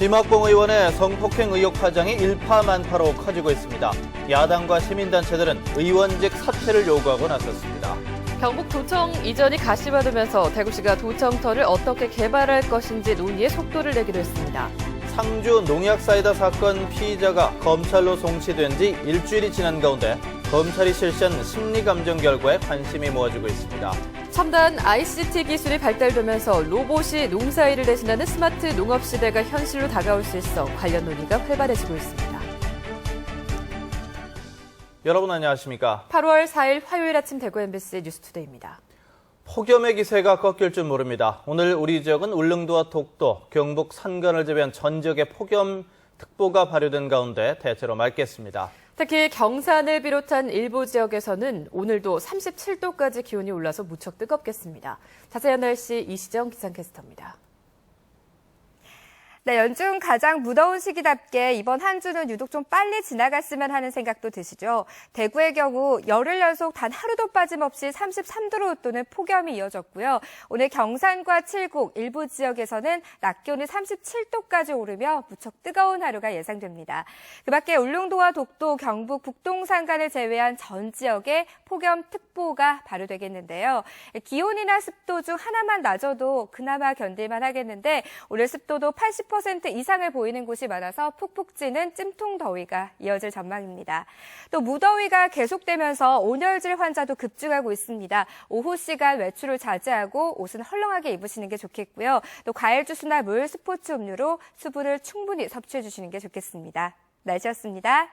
심학봉 의원의 성폭행 의혹 파장이 일파만파로 커지고 있습니다. 야당과 시민단체들은 의원직 사퇴를 요구하고 나섰습니다. 경북 도청 이전이 가시화되면서 대구시가 도청터를 어떻게 개발할 것인지 논의에 속도를 내기로 했습니다. 상주 농약사이다 사건 피의자가 검찰로 송치된 지 일주일이 지난 가운데 검찰이 실시한 심리감정 결과에 관심이 모아지고 있습니다. 첨단 ICT 기술이 발달되면서 로봇이 농사일을 대신하는 스마트 농업 시대가 현실로 다가올 수 있어 관련 논의가 활발해지고 있습니다. 여러분 안녕하십니까? 8월 4일 화요일 아침 대구 MBC 뉴스투데이입니다. 폭염의 기세가 꺾일 줄 모릅니다. 오늘 우리 지역은 울릉도와 독도, 경북 산간을 제외한 전 지역에 폭염특보가 발효된 가운데 대체로 맑겠습니다. 특히 경산을 비롯한 일부 지역에서는 오늘도 37도까지 기온이 올라서 무척 뜨겁겠습니다. 자세한 날씨 이시정 기상캐스터입니다. 네, 연중 가장 무더운 시기답게 이번 한 주는 유독 좀 빨리 지나갔으면 하는 생각도 드시죠. 대구의 경우 열흘 연속 단 하루도 빠짐없이 33도로 웃도는 폭염이 이어졌고요. 오늘 경산과 칠곡, 일부 지역에서는 낮 기온이 37도까지 오르며 무척 뜨거운 하루가 예상됩니다. 그 밖에 울릉도와 독도, 경북 북동산간을 제외한 전 지역에 폭염특보가 발효되겠는데요. 기온이나 습도 중 하나만 낮아도 그나마 견딜만 하겠는데 오늘 습도도 80% 이상을 보이는 곳이 많아서 푹푹 찌는 찜통 더위가 이어질 전망입니다. 또 무더위가 계속되면서 온열질 환자도 급증하고 있습니다. 오후 시간 외출을 자제하고 옷은 헐렁하게 입으시는 게 좋겠고요. 또 과일 주스나 물, 스포츠 음료로 수분을 충분히 섭취해 주시는 게 좋겠습니다. 날씨였습니다.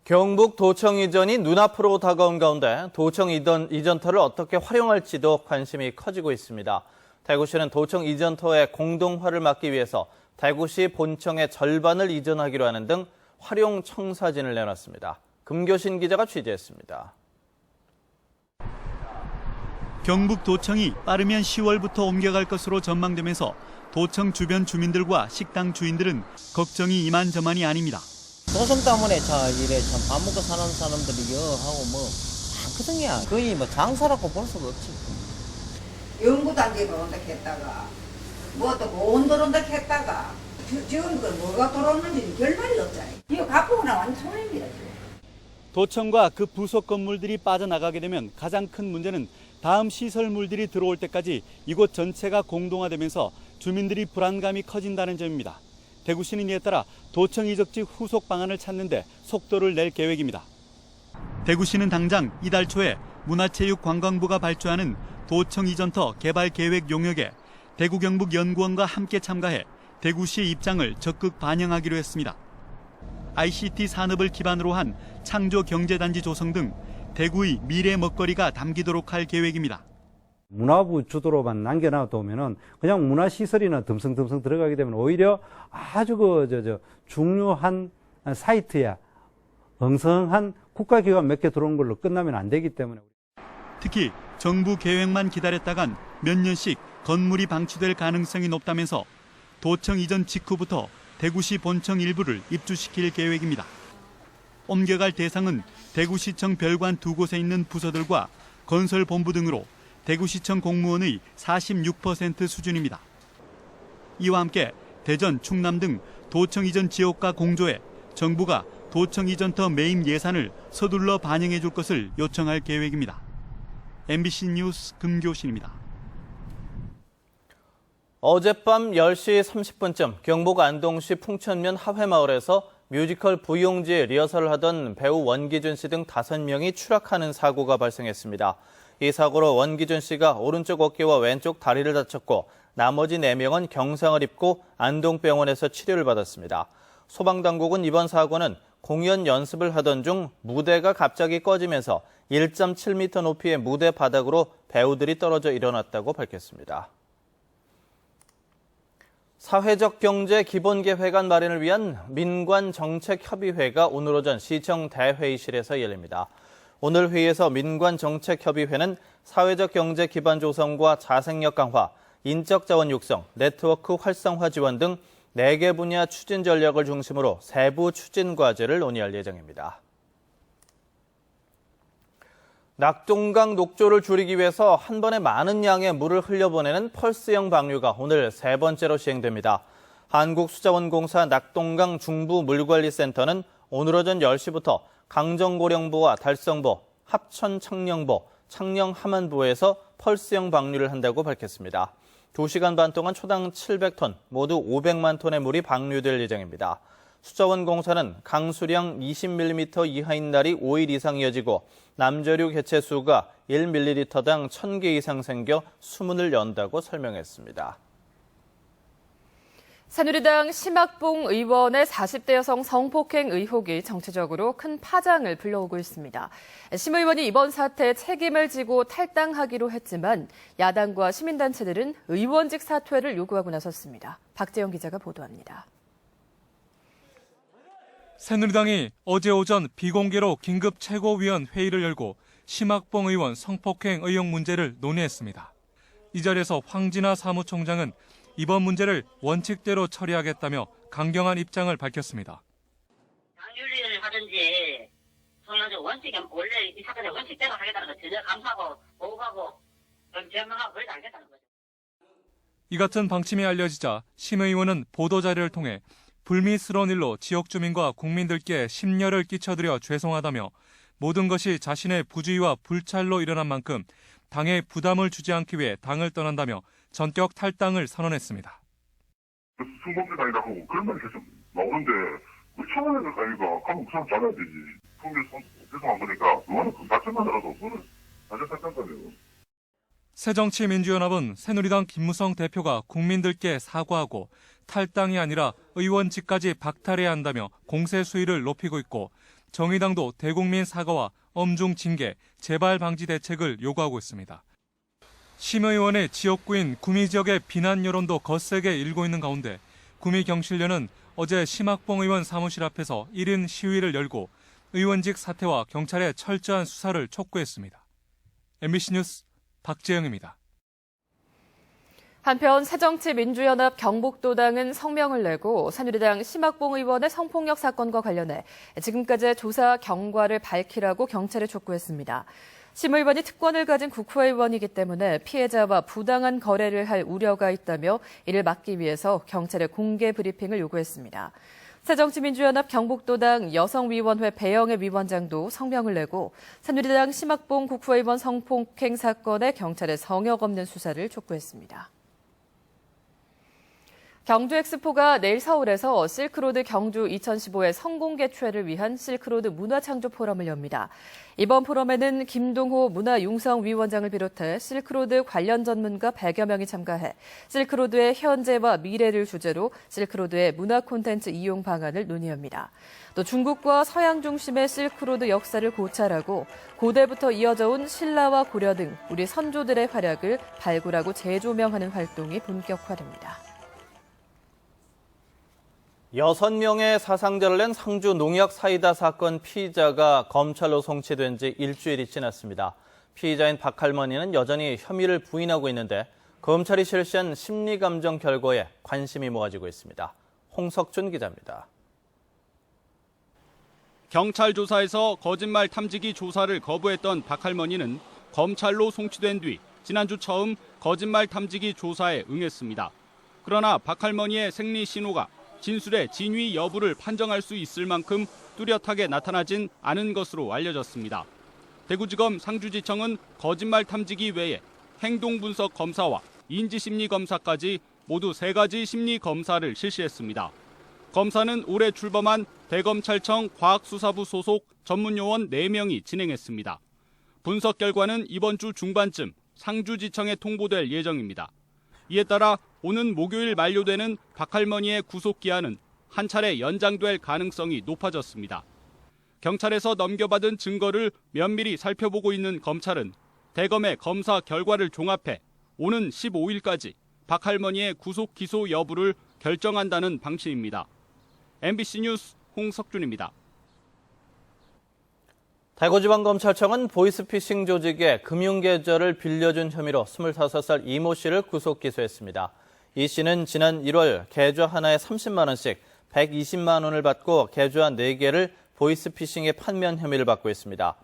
경북 도청 이전이 눈앞으로 다가온 가운데 도청 이전터를 어떻게 활용할지도 관심이 커지고 있습니다. 대구시는 도청 이전터의 공동화를 막기 위해서 대구시 본청의 절반을 이전하기로 하는 등 활용 청사진을 내놨습니다. 금교신 기자가 취재했습니다. 경북 도청이 빠르면 10월부터 옮겨갈 것으로 전망되면서 도청 주변 주민들과 식당 주인들은 걱정이 이만저만이 아닙니다. 도청 때문에 이래 참 밥 먹고 사는 사람들이 하고 뭐 많거든요. 거의 뭐 장사라고 볼 수가 없지. 연구단지 들어온다 했다가 뭐또 보온 들어온다 했다가 지금 그 뭐가 들어오는지 결말이 없잖아요. 이거 갖고 오나 완전 손해입니다. 지금. 도청과 그 부속 건물들이 빠져나가게 되면 가장 큰 문제는 다음 시설물들이 들어올 때까지 이곳 전체가 공동화되면서 주민들이 불안감이 커진다는 점입니다. 대구시는 이에 따라 도청 이적지 후속 방안을 찾는데 속도를 낼 계획입니다. 대구시는 당장 이달 초에 문화체육관광부가 발주하는 도청 이전터 개발 계획 용역에 대구 경북 연구원과 함께 참가해 대구시의 입장을 적극 반영하기로 했습니다. ICT 산업을 기반으로 한 창조 경제단지 조성 등 대구의 미래 먹거리가 담기도록 할 계획입니다. 문화부 주도로만 남겨놔두면은 그냥 문화시설이나 듬성듬성 들어가게 되면 오히려 아주 중요한 사이트야 엉성한 국가기관 몇 개 들어온 걸로 끝나면 안 되기 때문에. 특히 정부 계획만 기다렸다간 몇 년씩 건물이 방치될 가능성이 높다면서 도청 이전 직후부터 대구시 본청 일부를 입주시킬 계획입니다. 옮겨갈 대상은 대구시청 별관 두 곳에 있는 부서들과 건설본부 등으로 대구시청 공무원의 46% 수준입니다. 이와 함께 대전, 충남 등 도청 이전 지역과 공조해 정부가 도청 이전터 매입 예산을 서둘러 반영해 줄 것을 요청할 계획입니다. MBC 뉴스 금교신입니다. 어젯밤 10시 30분쯤 경북 안동시 풍천면 하회마을에서 뮤지컬 부용지 리허설을 하던 배우 원기준 씨 등 5명이 추락하는 사고가 발생했습니다. 이 사고로 원기준 씨가 오른쪽 어깨와 왼쪽 다리를 다쳤고 나머지 4명은 경상을 입고 안동병원에서 치료를 받았습니다. 소방당국은 이번 사고는 공연 연습을 하던 중 무대가 갑자기 꺼지면서 1.7m 높이의 무대 바닥으로 배우들이 떨어져 일어났다고 밝혔습니다. 사회적 경제 기본계획안 마련을 위한 민관정책협의회가 오늘 오전 시청 대회의실에서 열립니다. 오늘 회의에서 민관정책협의회는 사회적 경제 기반 조성과 자생력 강화, 인적 자원 육성, 네트워크 활성화 지원 등 4개 분야 추진 전략을 중심으로 세부 추진 과제를 논의할 예정입니다. 낙동강 녹조를 줄이기 위해서 한 번에 많은 양의 물을 흘려보내는 펄스형 방류가 오늘 세 번째로 시행됩니다. 한국수자원공사 낙동강 중부 물관리센터는 오늘 오전 10시부터 강정고령부와 달성부, 합천창녕부, 창녕함안부에서 펄스형 방류를 한다고 밝혔습니다. 2시간 반 동안 초당 700톤, 모두 500만 톤의 물이 방류될 예정입니다. 수자원공사는 강수량 20mm 이하인 날이 5일 이상 이어지고 남저류 개체수가 1ml당 1000개 이상 생겨 수문을 연다고 설명했습니다. 새누리당 심학봉 의원의 40대 여성 성폭행 의혹이 정치적으로 큰 파장을 불러오고 있습니다. 심 의원이 이번 사태에 책임을 지고 탈당하기로 했지만 야당과 시민단체들은 의원직 사퇴를 요구하고 나섰습니다. 박재영 기자가 보도합니다. 새누리당이 어제 오전 비공개로 긴급 최고위원 회의를 열고 심학봉 의원 성폭행 의혹 문제를 논의했습니다. 이 자리에서 황진아 사무총장은 이번 문제를 원칙대로 처리하겠다며 강경한 입장을 밝혔습니다. 당윤리를 하든지 원칙 원래 이 사건의 원칙대로 하겠다는 거 전혀 감사하고 보호하고 변명하고 그러지 않겠다는 거죠. 이 같은 방침이 알려지자 심 의원은 보도자료를 통해 불미스러운 일로 지역 주민과 국민들께 심려를 끼쳐드려 죄송하다며 모든 것이 자신의 부주의와 불찰로 일어난 만큼 당에 부담을 주지 않기 위해 당을 떠난다며 전격 탈당을 선언했습니다. 승복대 다니라고 그런 말이 계속 나오는데 청와대 가니까 가면 그 사람 잘해야 되지. 죄송한 거니까 그거는 그 자체만 알아도 그거는 자체 탈당이에요. 새정치민주연합은 새누리당 김무성 대표가 국민들께 사과하고 탈당이 아니라 의원직까지 박탈해야 한다며 공세 수위를 높이고 있고 정의당도 대국민 사과와 엄중 징계, 재발 방지 대책을 요구하고 있습니다. 심 의원의 지역구인 구미 지역의 비난 여론도 거세게 일고 있는 가운데 구미 경실련은 어제 심학봉 의원 사무실 앞에서 1인 시위를 열고 의원직 사퇴와 경찰의 철저한 수사를 촉구했습니다. MBC 뉴스 박재영입니다. 한편 새정치민주연합 경북도당은 성명을 내고 새누리당 심학봉 의원의 성폭력 사건과 관련해 지금까지의 조사 경과를 밝히라고 경찰에 촉구했습니다. 심 의원이 특권을 가진 국회의원이기 때문에 피해자와 부당한 거래를 할 우려가 있다며 이를 막기 위해서 경찰에 공개 브리핑을 요구했습니다. 새정치민주연합 경북도당 여성위원회 배영애 위원장도 성명을 내고 새누리당 심학봉 국회의원 성폭행 사건에 경찰의 성역 없는 수사를 촉구했습니다. 경주엑스포가 내일 서울에서 실크로드 경주 2015의 성공 개최를 위한 실크로드 문화창조 포럼을 엽니다. 이번 포럼에는 김동호 문화융성위원장을 비롯해 실크로드 관련 전문가 100여 명이 참가해 실크로드의 현재와 미래를 주제로 실크로드의 문화 콘텐츠 이용 방안을 논의합니다. 또 중국과 서양 중심의 실크로드 역사를 고찰하고 고대부터 이어져 온 신라와 고려 등 우리 선조들의 활약을 발굴하고 재조명하는 활동이 본격화됩니다. 6명의 사상자를 낸 상주 농약 사이다 사건 피의자가 검찰로 송치된 지 일주일이 지났습니다. 피의자인 박 할머니는 여전히 혐의를 부인하고 있는데 검찰이 실시한 심리감정 결과에 관심이 모아지고 있습니다. 홍석준 기자입니다. 경찰 조사에서 거짓말 탐지기 조사를 거부했던 박 할머니는 검찰로 송치된 뒤 지난주 처음 거짓말 탐지기 조사에 응했습니다. 그러나 박 할머니의 생리 신호가 진술의 진위 여부를 판정할 수 있을 만큼 뚜렷하게 나타나진 않은 것으로 알려졌습니다. 대구지검 상주지청은 거짓말 탐지기 외에 행동분석 검사와 인지심리 검사까지 모두 3가지 심리 검사를 실시했습니다. 검사는 올해 출범한 대검찰청 과학수사부 소속 전문요원 4명이 진행했습니다. 분석 결과는 이번 주 중반쯤 상주지청에 통보될 예정입니다. 이에 따라 오는 목요일 만료되는 박 할머니의 구속기한은 한 차례 연장될 가능성이 높아졌습니다. 경찰에서 넘겨받은 증거를 면밀히 살펴보고 있는 검찰은 대검의 검사 결과를 종합해 오는 15일까지 박 할머니의 구속 기소 여부를 결정한다는 방침입니다. MBC 뉴스 홍석준입니다. 대구지방검찰청은 보이스피싱 조직에 금융계좌를 빌려준 혐의로 25살 이모 씨를 구속 기소했습니다. 이 씨는 지난 1월 계좌 하나에 30만 원씩 120만 원을 받고 계좌 4개를 보이스피싱에 판매한 혐의를 받고 있습니다.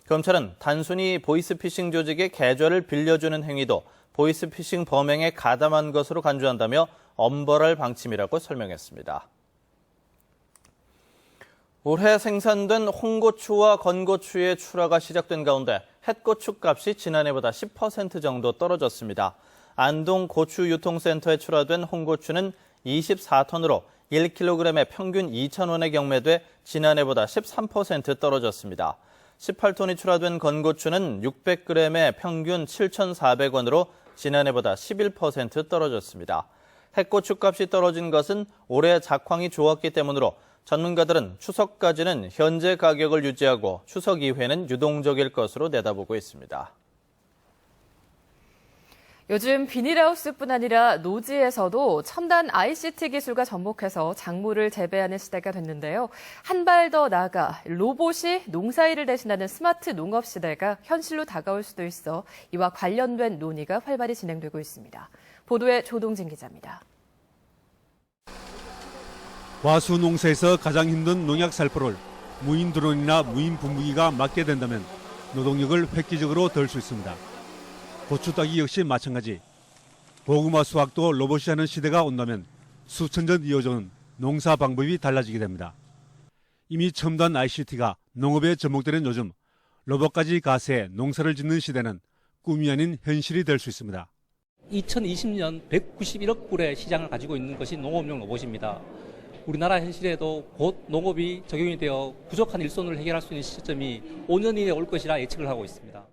검찰은 단순히 보이스피싱 조직의 계좌를 빌려주는 행위도 보이스피싱 범행에 가담한 것으로 간주한다며 엄벌할 방침이라고 설명했습니다. 올해 생산된 홍고추와 건고추의 출하가 시작된 가운데 햇고추 값이 지난해보다 10% 정도 떨어졌습니다. 안동 고추유통센터에 출하된 홍고추는 24톤으로 1kg에 평균 2,000원에 경매돼 지난해보다 13% 떨어졌습니다. 18톤이 출하된 건고추는 600g에 평균 7,400원으로 지난해보다 11% 떨어졌습니다. 햇고추 값이 떨어진 것은 올해 작황이 좋았기 때문으로 전문가들은 추석까지는 현재 가격을 유지하고 추석 이후에는 유동적일 것으로 내다보고 있습니다. 요즘 비닐하우스뿐 아니라 노지에서도 첨단 ICT 기술과 접목해서 작물을 재배하는 시대가 됐는데요. 한 발 더 나아가 로봇이 농사일을 대신하는 스마트 농업 시대가 현실로 다가올 수도 있어 이와 관련된 논의가 활발히 진행되고 있습니다. 보도에 조동진 기자입니다. 과수 농사에서 가장 힘든 농약 살포를 무인 드론이나 무인 분무기가 맡게 된다면 노동력을 획기적으로 덜 수 있습니다. 고추 따기 역시 마찬가지. 고구마 수확도 로봇이 하는 시대가 온다면 수천 년 이어져온 농사 방법이 달라지게 됩니다. 이미 첨단 ICT가 농업에 접목되는 요즘 로봇까지 가세해 농사를 짓는 시대는 꿈이 아닌 현실이 될 수 있습니다. 2020년 191억 불의 시장을 가지고 있는 것이 농업용 로봇입니다. 우리나라 현실에도 곧 농업이 적용이 되어 부족한 일손을 해결할 수 있는 시점이 5년 이내에 올 것이라 예측을 하고 있습니다.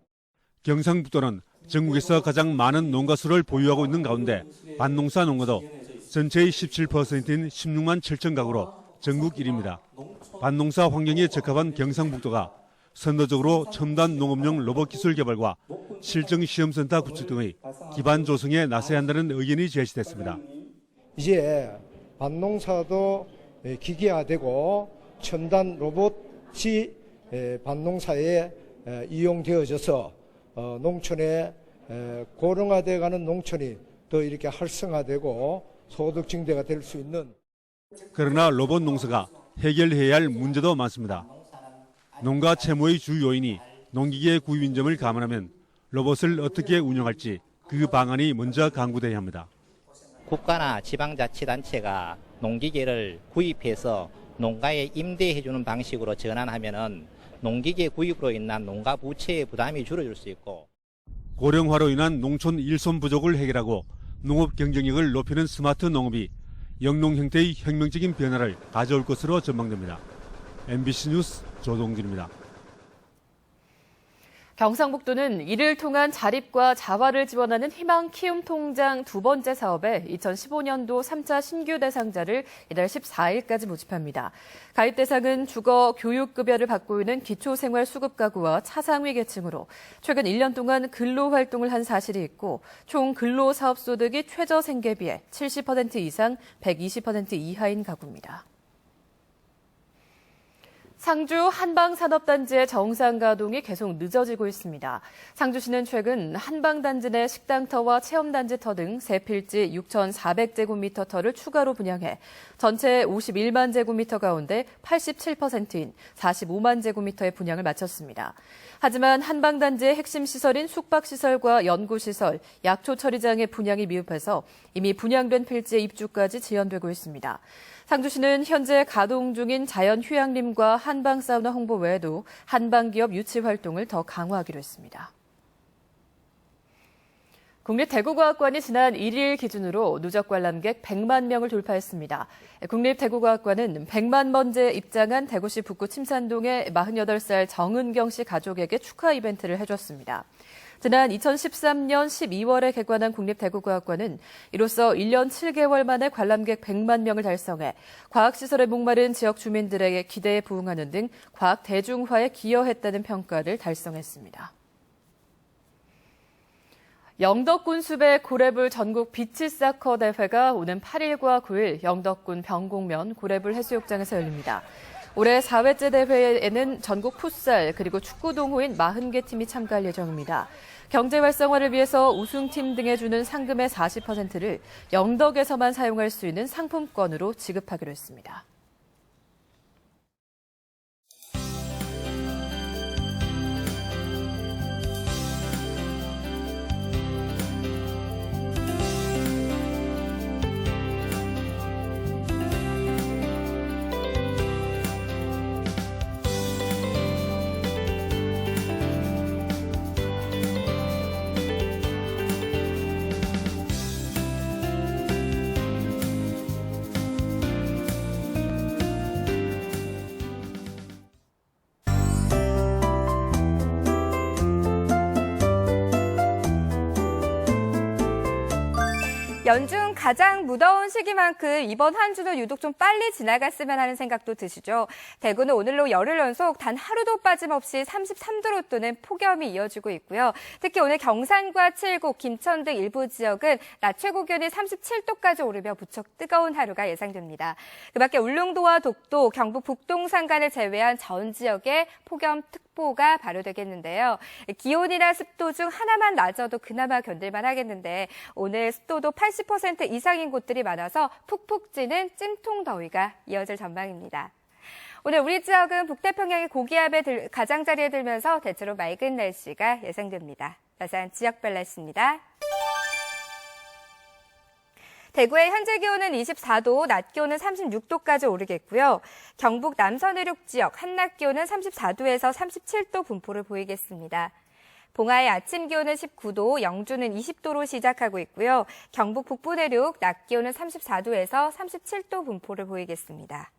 경상북도는 전국에서 가장 많은 농가 수를 보유하고 있는 가운데 밭농사 농가도 전체의 17%인 16만 7천 가구로 전국 1위입니다. 밭농사 환경에 적합한 경상북도가 선도적으로 첨단 농업용 로봇 기술 개발과 실증 시험센터 구축 등의 기반 조성에 나서야 한다는 의견이 제시됐습니다. 이제 밭농사도 기계화되고 첨단 로봇이 밭농사에 이용되어져서 농촌에 고령화되어가는 농촌이 더 이렇게 활성화되고 소득 증대가 될 수 있는. 그러나 로봇 농사가 해결해야 할 문제도 많습니다. 농가 채무의 주 요인이 농기계 구입인 점을 감안하면 로봇을 어떻게 운영할지 그 방안이 먼저 강구돼야 합니다. 국가나 지방자치단체가 농기계를 구입해서 농가에 임대해주는 방식으로 전환하면은 농기계 구입으로 인한 농가 부채의 부담이 줄어들 수 있고 고령화로 인한 농촌 일손 부족을 해결하고 농업 경쟁력을 높이는 스마트 농업이 영농 형태의 혁명적인 변화를 가져올 것으로 전망됩니다. MBC 뉴스 조동진입니다. 경상북도는 이를 통한 자립과 자활을 지원하는 희망 키움 통장 두 번째 사업에 2015년도 3차 신규 대상자를 이달 14일까지 모집합니다. 가입 대상은 주거 교육급여를 받고 있는 기초생활수급가구와 차상위 계층으로 최근 1년 동안 근로활동을 한 사실이 있고 총 근로사업소득이 최저생계비의 70% 이상 120% 이하인 가구입니다. 상주 한방산업단지의 정상 가동이 계속 늦어지고 있습니다. 상주시는 최근 한방단지 내 식당터와 체험단지터 등 세 필지 6,400제곱미터 터를 추가로 분양해 전체 51만 제곱미터 가운데 87%인 45만 제곱미터의 분양을 마쳤습니다. 하지만 한방단지의 핵심 시설인 숙박시설과 연구시설, 약초처리장의 분양이 미흡해서 이미 분양된 필지의 입주까지 지연되고 있습니다. 상주시는 현재 가동 중인 자연휴양림과 한방사우나 홍보 외에도 한방기업 유치 활동을 더 강화하기로 했습니다. 국립대구과학관이 지난 1일 기준으로 누적 관람객 100만 명을 돌파했습니다. 국립대구과학관은 100만 번째 입장한 대구시 북구 침산동의 48살 정은경 씨 가족에게 축하 이벤트를 해줬습니다. 지난 2013년 12월에 개관한 국립대구과학관은 이로써 1년 7개월 만에 관람객 100만 명을 달성해 과학시설에 목마른 지역 주민들에게 기대에 부응하는 등 과학 대중화에 기여했다는 평가를 달성했습니다. 영덕군숲의 고래불 전국 비치사커 대회가 오는 8일과 9일 영덕군 병곡면 고래불 해수욕장에서 열립니다. 올해 4회째 대회에는 전국 풋살 그리고 축구 동호인 40개 팀이 참가할 예정입니다. 경제 활성화를 위해서 우승팀 등에 주는 상금의 40%를 영덕에서만 사용할 수 있는 상품권으로 지급하기로 했습니다. 연중 가장 무더운 시기만큼 이번 한 주는 유독 좀 빨리 지나갔으면 하는 생각도 드시죠. 대구는 오늘로 열흘 연속 단 하루도 빠짐없이 33도로 또는 폭염이 이어지고 있고요. 특히 오늘 경산과 칠곡, 김천 등 일부 지역은 낮 최고 기온이 37도까지 오르며 무척 뜨거운 하루가 예상됩니다. 그밖에 울릉도와 독도, 경북 북동 산간을 제외한 전 지역에 폭염특보가 발효되겠는데요. 기온이나 습도 중 하나만 낮아도 그나마 견딜만 하겠는데 오늘 습도도 80% 이상인 곳들이 많아서 푹푹 찌는 찜통 더위가 이어질 전망입니다. 오늘 우리 지역은 북태평양의 고기압의 가장자리에 들면서 대체로 맑은 날씨가 예상됩니다. 자세한 지역별 날씨입니다. 대구의 현재 기온은 24도, 낮 기온은 36도까지 오르겠고요. 경북 남서 내륙 지역 한낮 기온은 34도에서 37도 분포를 보이겠습니다. 봉화의 아침 기온은 19도, 영주는 20도로 시작하고 있고요. 경북 북부 내륙 낮 기온은 34도에서 37도 분포를 보이겠습니다.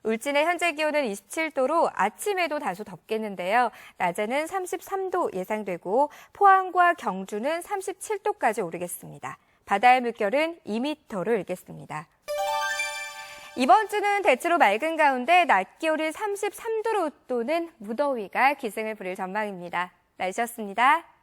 울진의 현재 기온은 27도로 아침에도 다소 덥겠는데요. 낮에는 33도 예상되고 포항과 경주는 37도까지 오르겠습니다. 바다의 물결은 2m를 일겠습니다. 이번 주는 대체로 맑은 가운데 낮 기온이 33도로 또는 무더위가 기승을 부릴 전망입니다. 날씨였습니다.